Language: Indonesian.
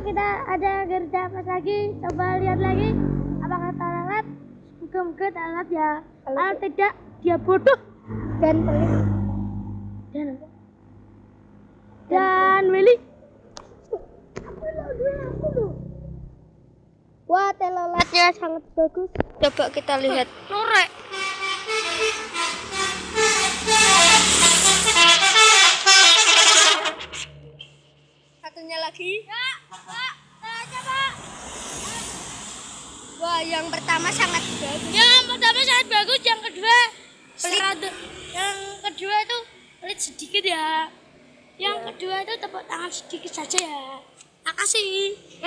kita ada Garuda Emas lagi. Coba lihat lagi apakah telat. Moga-moga telat ya. Kalau tidak dia bodoh dan pelit. Dan Willy. Wah, teloletnya sangat bagus. Coba kita lihat. Norek. Satunya lagi. Ya, Pak. Coba. Wah, yang pertama sangat bagus. Yang pertama sangat bagus, yang kedua pelit. Yang kedua itu pelit sedikit ya. Yang kedua itu tepuk tangan sedikit saja ya. Makasih.